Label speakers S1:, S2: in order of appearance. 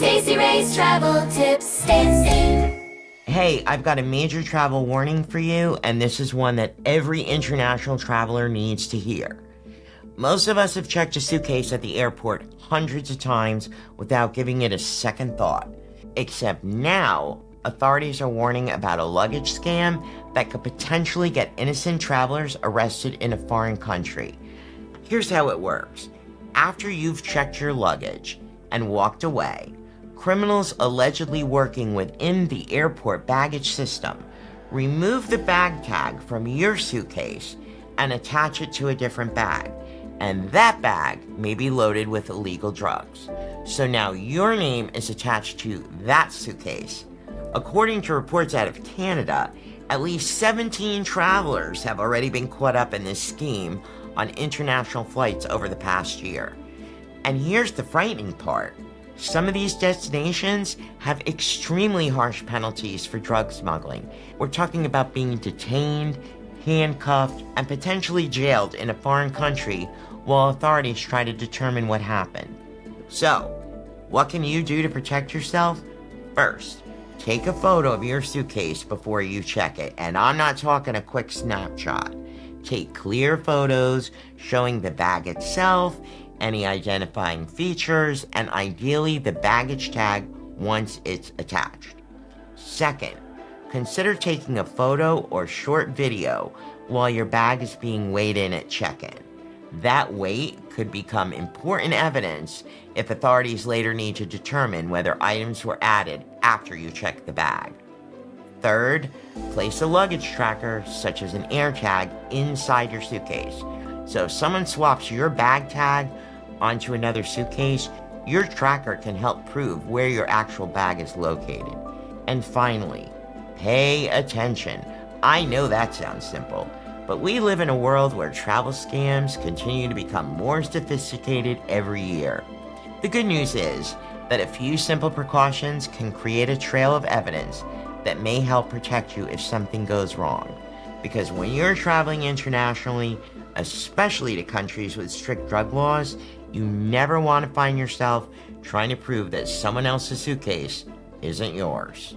S1: Stacey Ray's travel tips. Stacey.
S2: Hey, I've got a major travel warning for you, and this is one that every international traveler needs to hear. Most of us have checked a suitcase at the airport hundreds of times without giving it a second thought. Except now, authorities are warning about a luggage scam that could potentially get innocent travelers arrested in a foreign country. Here's how it works. After you've checked your luggage and walked away, criminals allegedly working within the airport baggage system remove the bag tag from your suitcase and attach it to a different bag. And that bag may be loaded with illegal drugs. So now your name is attached to that suitcase. According to reports out of Canada, at least 17 travelers have already been caught up in this scheme on international flights over the past year. And here's the frightening part. Some of these destinations have extremely harsh penalties for drug smuggling. We're talking about being detained, handcuffed, and potentially jailed in a foreign country while authorities try to determine what happened. So, what can you do to protect yourself? First, take a photo of your suitcase before you check it, and I'm not talking a quick snapshot. Take clear photos showing the bag itself, any identifying features, and ideally the baggage tag once it's attached. Second, consider taking a photo or short video while your bag is being weighed in at check-in. That weight could become important evidence if authorities later need to determine whether items were added after you check the bag. Third, place a luggage tracker, such as an AirTag, inside your suitcase. So if someone swaps your bag tag onto another suitcase, your tracker can help prove where your actual bag is located. And finally, pay attention. I know that sounds simple, but we live in a world where travel scams continue to become more sophisticated every year. The good news is that a few simple precautions can create a trail of evidence that may help protect you if something goes wrong. Because when you're traveling internationally, especially to countries with strict drug laws, you never want to find yourself trying to prove that someone else's suitcase isn't yours.